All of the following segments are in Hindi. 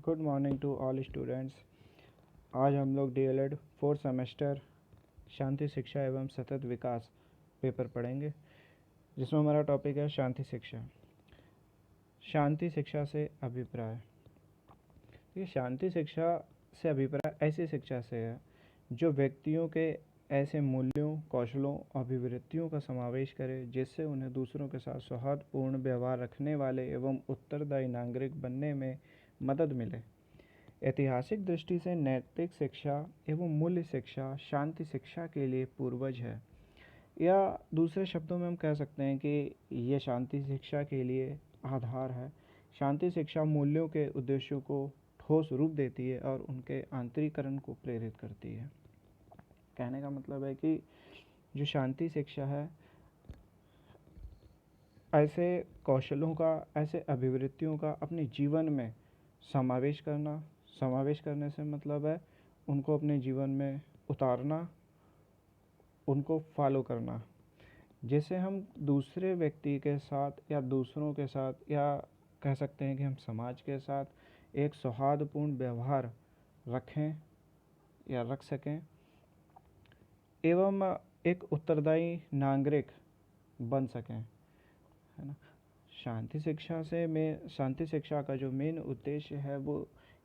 Good morning to all students. आज हम लोग डीएलएड 4th सेमेस्टर शांति शिक्षा एवं सतत विकास पेपर पढ़ेंगे, जिसमें हमारा टॉपिक है शांति शिक्षा। शांति शिक्षा से अभिप्राय। ये शांति शिक्षा से अभिप्राय ऐसी शिक्षा से है जो व्यक्तियों के ऐसे मूल्यों, कौशलों, अभिवृत्तियों का समावेश करे जिससे उन्हें दूसरों के साथ सौहार्दपूर्ण व्यवहार रखने वाले एवं उत्तरदायी नागरिक बनने में मदद मिले। ऐतिहासिक दृष्टि से नैतिक शिक्षा एवं मूल्य शिक्षा शांति शिक्षा के लिए पूर्वज है, या दूसरे शब्दों में हम कह सकते हैं कि यह शांति शिक्षा के लिए आधार है। शांति शिक्षा मूल्यों के उद्देश्यों को ठोस रूप देती है और उनके आंतरिकरण को प्रेरित करती है। कहने का मतलब है कि जो शांति शिक्षा है, ऐसे कौशलों का, ऐसे अभिवृत्तियों का अपने जीवन में समावेश करने से मतलब है उनको अपने जीवन में उतारना, उनको फॉलो करना, जिससे हम दूसरे व्यक्ति के साथ या दूसरों के साथ या कह सकते हैं कि हम समाज के साथ एक सौहार्दपूर्ण व्यवहार रखें या रख सकें एवं एक उत्तरदायी नागरिक बन सकें, है ना। शांति शिक्षा का जो मेन उद्देश्य है वो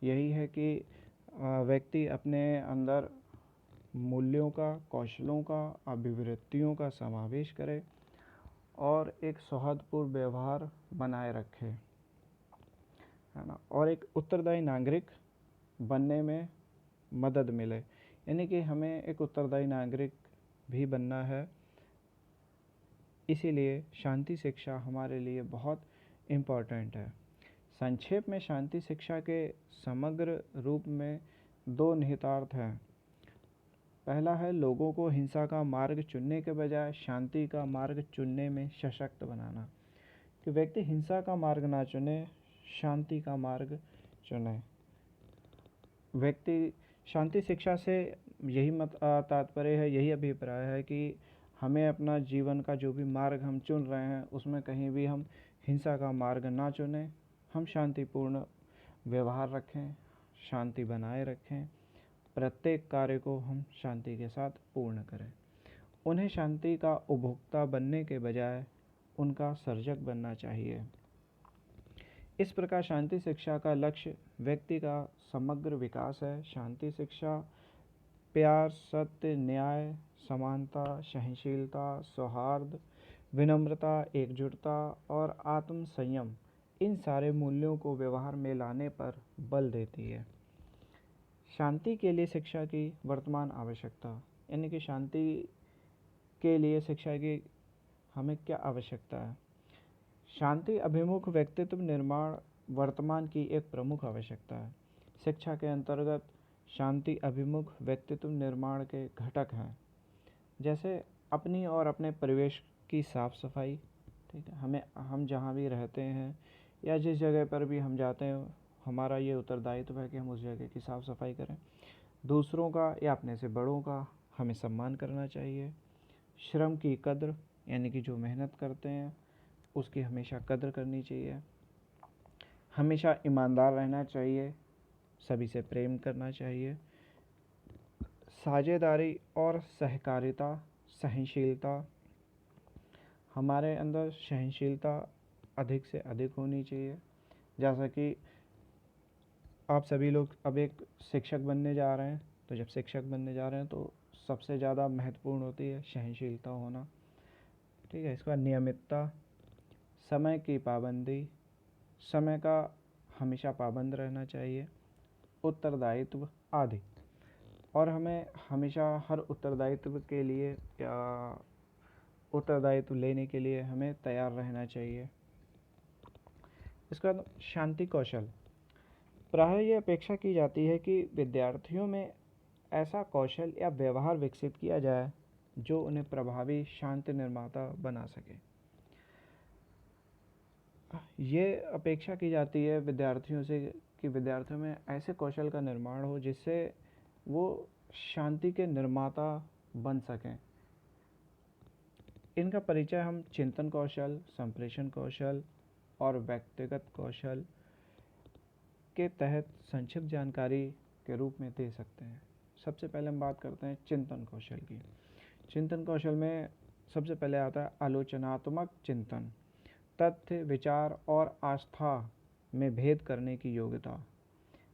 यही है कि व्यक्ति अपने अंदर मूल्यों का, कौशलों का, अभिवृत्तियों का समावेश करे और एक सौहार्दपूर्ण व्यवहार बनाए रखे, है ना, और एक उत्तरदायी नागरिक बनने में मदद मिले। यानी कि हमें एक उत्तरदायी नागरिक भी बनना है। इसीलिए शांति शिक्षा हमारे लिए बहुत इम्पॉर्टेंट है। संक्षेप में शांति शिक्षा के समग्र रूप में दो निहितार्थ हैं। पहला है लोगों को हिंसा का मार्ग चुनने के बजाय शांति का मार्ग चुनने में सशक्त बनाना, कि व्यक्ति हिंसा का मार्ग ना चुने, शांति का मार्ग चुने। व्यक्ति शांति शिक्षा से यही तात्पर्य है, यही अभिप्राय है कि हमें अपना जीवन का जो भी मार्ग हम चुन रहे हैं उसमें कहीं भी हम हिंसा का मार्ग ना चुनें, हम शांतिपूर्ण व्यवहार रखें, शांति बनाए रखें, प्रत्येक कार्य को हम शांति के साथ पूर्ण करें। उन्हें शांति का उपभोक्ता बनने के बजाय उनका सर्जक बनना चाहिए। इस प्रकार शांति शिक्षा का लक्ष्य व्यक्ति का समग्र विकास है। शांति शिक्षा प्यार, सत्य, न्याय, समानता, सहनशीलता, सौहार्द, विनम्रता, एकजुटता और आत्म संयम, इन सारे मूल्यों को व्यवहार में लाने पर बल देती है। शांति के लिए शिक्षा की वर्तमान आवश्यकता, यानी कि शांति के लिए शिक्षा की हमें क्या आवश्यकता है। शांति अभिमुख व्यक्तित्व निर्माण वर्तमान की एक प्रमुख आवश्यकता है। शिक्षा के अंतर्गत शांति अभिमुख व्यक्तित्व निर्माण के घटक हैं, जैसे अपनी और अपने परिवेश की साफ सफाई। ठीक है, हम जहाँ भी रहते हैं या जिस जगह पर भी हम जाते हैं, हमारा ये उत्तरदायित्व है कि हम उस जगह की साफ सफाई करें। दूसरों का या अपने से बड़ों का हमें सम्मान करना चाहिए। श्रम की कद्र, यानी कि जो मेहनत करते हैं उसकी हमेशा कद्र करनी चाहिए। हमेशा ईमानदार रहना चाहिए, सभी से प्रेम करना चाहिए। साझेदारी और सहकारिता, सहनशीलता, हमारे अंदर सहनशीलता अधिक से अधिक होनी चाहिए। जैसा कि आप सभी लोग अब एक शिक्षक बनने जा रहे हैं, तो जब शिक्षक बनने जा रहे हैं तो सबसे ज़्यादा महत्वपूर्ण होती है सहनशीलता होना। ठीक है, इसके बाद नियमितता, समय की पाबंदी, समय का हमेशा पाबंद रहना चाहिए, उत्तरदायित्व आदि। और हमें हमेशा हर उत्तरदायित्व के लिए या उत्तरदायित्व लेने के लिए हमें तैयार रहना चाहिए। इसका शांति कौशल, प्रायः ये अपेक्षा की जाती है कि विद्यार्थियों में ऐसा कौशल या व्यवहार विकसित किया जाए जो उन्हें प्रभावी शांति निर्माता बना सके। ये अपेक्षा की जाती है विद्यार्थियों से कि विद्यार्थियों में ऐसे कौशल का निर्माण हो जिससे वो शांति के निर्माता बन सकें। इनका परिचय हम चिंतन कौशल, संप्रेषण कौशल और व्यक्तिगत कौशल के तहत संक्षिप्त जानकारी के रूप में दे सकते हैं। सबसे पहले हम बात करते हैं चिंतन कौशल की। चिंतन कौशल में सबसे पहले आता है आलोचनात्मक चिंतन, तथ्य, विचार और आस्था में भेद करने की योग्यता।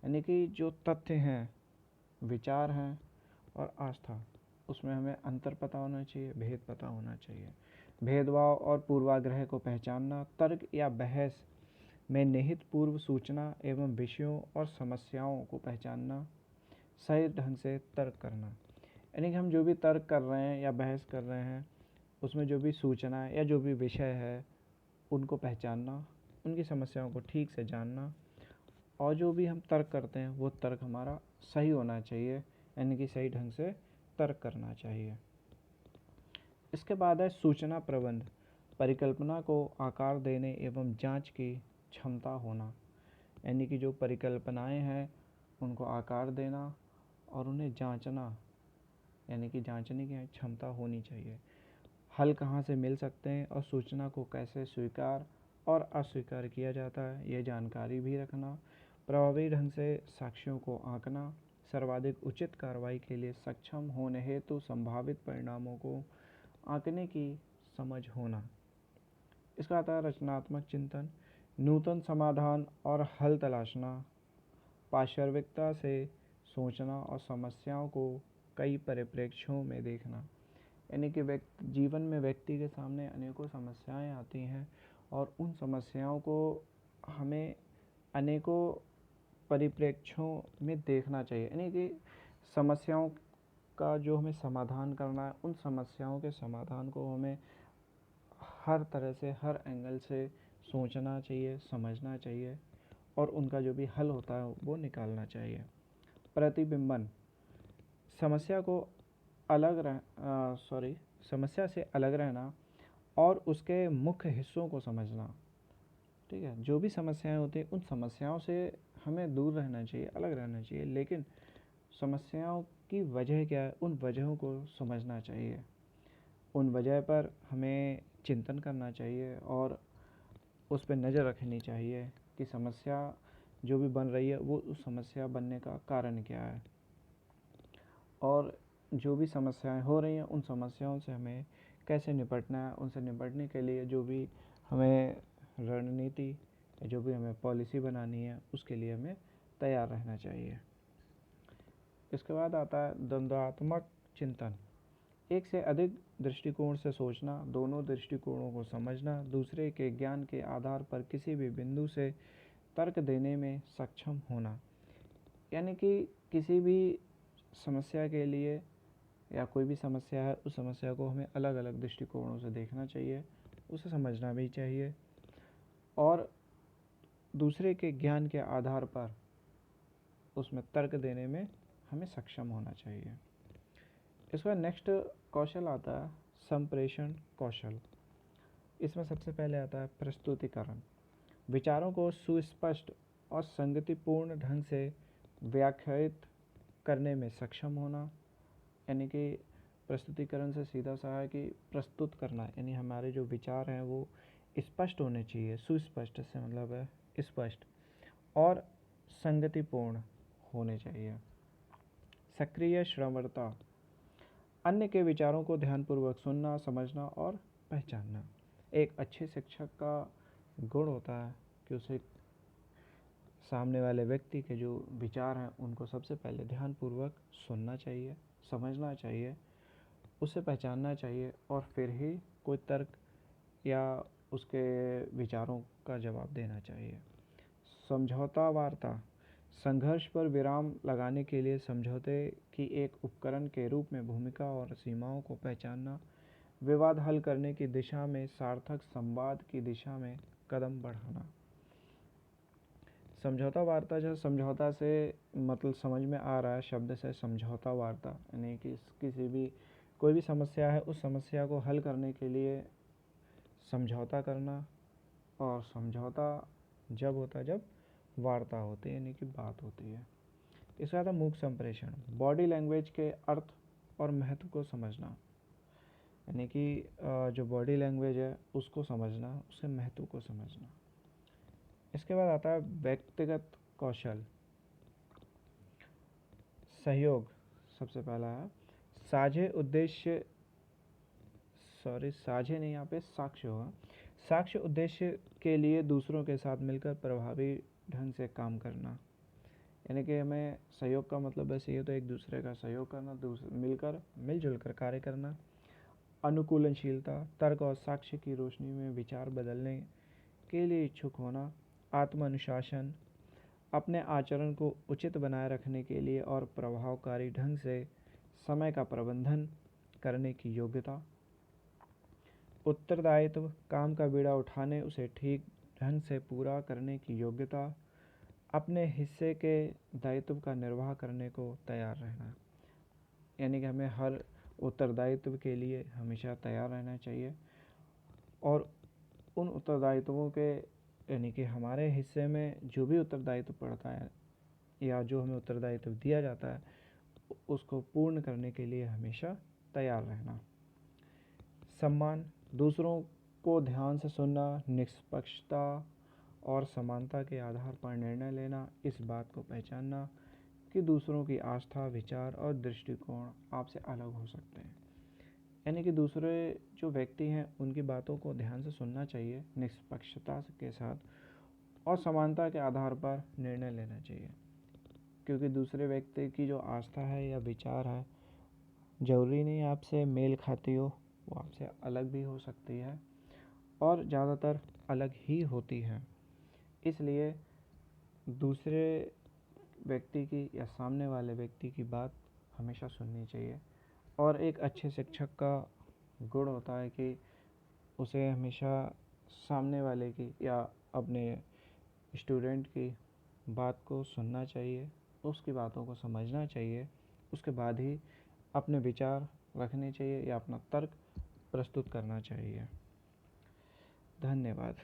यानी कि जो तथ्य हैं, विचार हैं और आस्था, उसमें हमें अंतर पता होना चाहिए, भेद पता होना चाहिए। भेदभाव और पूर्वाग्रह को पहचानना, तर्क या बहस में निहित पूर्व सूचना एवं विषयों और समस्याओं को पहचानना, सही ढंग से तर्क करना। यानी कि हम जो भी तर्क कर रहे हैं या बहस कर रहे हैं, उसमें जो भी सूचना या जो भी विषय है उनको पहचानना, उनकी समस्याओं को ठीक से जानना, और जो भी हम तर्क करते हैं वो तर्क हमारा सही होना चाहिए, यानी कि सही ढंग से तर्क करना चाहिए। इसके बाद है सूचना प्रबंध, परिकल्पना को आकार देने एवं जांच की क्षमता होना। यानी कि जो परिकल्पनाएं हैं उनको आकार देना और उन्हें जांचना, यानी कि जांचने की क्षमता होनी चाहिए। हल कहाँ से मिल सकते हैं और सूचना को कैसे स्वीकार और अस्वीकार किया जाता है, ये जानकारी भी रखना। प्रभावी ढंग से साक्ष्यों को आंकना, सर्वाधिक उचित कार्रवाई के लिए सक्षम होने हेतु संभावित परिणामों को आंकने की समझ होना। इसका आता है रचनात्मक चिंतन, नूतन समाधान और हल तलाशना, पार्श्विकता से सोचना और समस्याओं को कई परिप्रेक्ष्यों में देखना। यानी कि जीवन में व्यक्ति के सामने अनेकों समस्याएं आती हैं और उन समस्याओं को हमें अनेकों परिप्रेक्ष्यों में देखना चाहिए। यानी कि समस्याओं का जो हमें समाधान करना है, उन समस्याओं के समाधान को हमें हर तरह से, हर एंगल से सोचना चाहिए, समझना चाहिए और उनका जो भी हल होता है वो निकालना चाहिए। प्रतिबिंबन, समस्या से अलग रहना और उसके मुख्य हिस्सों को समझना। ठीक है, जो भी समस्याएं होती हैं उन समस्याओं से हमें दूर रहना चाहिए, अलग रहना चाहिए, लेकिन समस्याओं की वजह क्या है, उन वजहों को समझना चाहिए। उन वजह पर हमें चिंतन करना चाहिए और उस पर नज़र रखनी चाहिए कि समस्या जो भी बन रही है वो उस समस्या बनने का कारण क्या है, और जो भी समस्याएं हो रही हैं उन समस्याओं से हमें कैसे निपटना है। उनसे निपटने के लिए जो भी हमें रणनीति, जो भी हमें पॉलिसी बनानी है, उसके लिए हमें तैयार रहना चाहिए। इसके बाद आता है द्वंद्वात्मक चिंतन, एक से अधिक दृष्टिकोण से सोचना, दोनों दृष्टिकोणों को समझना, दूसरे के ज्ञान के आधार पर किसी भी बिंदु से तर्क देने में सक्षम होना। यानी कि किसी भी समस्या के लिए या कोई भी समस्या है, उस समस्या को हमें अलग अलग दृष्टिकोणों से देखना चाहिए, उसे समझना भी चाहिए और दूसरे के ज्ञान के आधार पर उसमें तर्क देने में हमें सक्षम होना चाहिए। इसका नेक्स्ट कौशल आता है संप्रेषण कौशल। इसमें सबसे पहले आता है प्रस्तुतिकरण, विचारों को सुस्पष्ट और संगतिपूर्ण ढंग से व्याख्यायित करने में सक्षम होना। यानी कि प्रस्तुतिकरण से सीधा सा है कि प्रस्तुत करना, यानी हमारे जो विचार हैं वो स्पष्ट होने चाहिए। सुस्पष्ट से मतलब है स्पष्ट और संगतिपूर्ण होने चाहिए। सक्रिय श्रवणता, अन्य के विचारों को ध्यानपूर्वक सुनना, समझना और पहचानना। एक अच्छे शिक्षक का गुण होता है कि उसे सामने वाले व्यक्ति के जो विचार हैं उनको सबसे पहले ध्यानपूर्वक सुनना चाहिए, समझना चाहिए, उसे पहचानना चाहिए और फिर ही कोई तर्क या उसके विचारों का जवाब देना चाहिए। समझौता वार्ता, संघर्ष पर विराम लगाने के लिए समझौते की एक उपकरण के रूप में भूमिका और सीमाओं को पहचानना, विवाद हल करने की दिशा में सार्थक संवाद की दिशा में कदम बढ़ाना। समझौता वार्ता, जो समझौता से मतलब समझ में आ रहा है शब्द से समझौता वार्ता, यानी कि किसी भी कोई भी समस्या है उस समस्या को हल करने के लिए समझौता करना, और समझौता जब होता है जब वार्ता होती है, यानी कि बात होती है। इसका था मूक संप्रेषण, बॉडी लैंग्वेज के अर्थ और महत्व को समझना, यानी कि जो बॉडी लैंग्वेज है उसको समझना, उसके महत्व को समझना। इसके बाद आता है व्यक्तिगत कौशल। सहयोग सबसे पहला है। साझे उद्देश्य, साझे नहीं, यहाँ पे साक्ष्य होगा। साक्ष्य उद्देश्य के लिए दूसरों के साथ मिलकर प्रभावी ढंग से काम करना। यानी कि हमें सहयोग का मतलब बस ये तो एक दूसरे का सहयोग करना, मिलकर मिलजुल कर कार्य करना। अनुकूलनशीलता, तर्क और साक्ष्य की रोशनी में विचार बदलने के लिए इच्छुक होना। आत्मानुशासन, अपने आचरण को उचित बनाए रखने के लिए और प्रभावकारी ढंग से समय का प्रबंधन करने की योग्यता। उत्तरदायित्व, काम का बीड़ा उठाने उसे ठीक ढंग से पूरा करने की योग्यता। अपने हिस्से के दायित्व का निर्वाह करने को तैयार रहना। यानी कि हमें हर उत्तरदायित्व के लिए हमेशा तैयार रहना चाहिए और उन उत्तरदायित्वों के, यानी कि हमारे हिस्से में जो भी उत्तरदायित्व पड़ता है या जो हमें उत्तरदायित्व दिया जाता है उसको पूर्ण करने के लिए हमेशा तैयार रहना। सम्मान, दूसरों को ध्यान से सुनना, निष्पक्षता और समानता के आधार पर निर्णय लेना। इस बात को पहचानना कि दूसरों की आस्था, विचार और दृष्टिकोण आपसे अलग हो सकते हैं। यानी कि दूसरे जो व्यक्ति हैं उनकी बातों को ध्यान से सुनना चाहिए निष्पक्षता के साथ और समानता के आधार पर निर्णय लेना चाहिए, क्योंकि दूसरे व्यक्ति की जो आस्था है या विचार है ज़रूरी नहीं आपसे मेल खाती हो, वो आपसे अलग भी हो सकती है और ज़्यादातर अलग ही होती है। इसलिए दूसरे व्यक्ति की या सामने वाले व्यक्ति की बात हमेशा सुननी चाहिए। और एक अच्छे शिक्षक का गुण होता है कि उसे हमेशा सामने वाले की या अपने स्टूडेंट की बात को सुनना चाहिए, उसकी बातों को समझना चाहिए, उसके बाद ही अपने विचार रखने चाहिए या अपना तर्क प्रस्तुत करना चाहिए। धन्यवाद।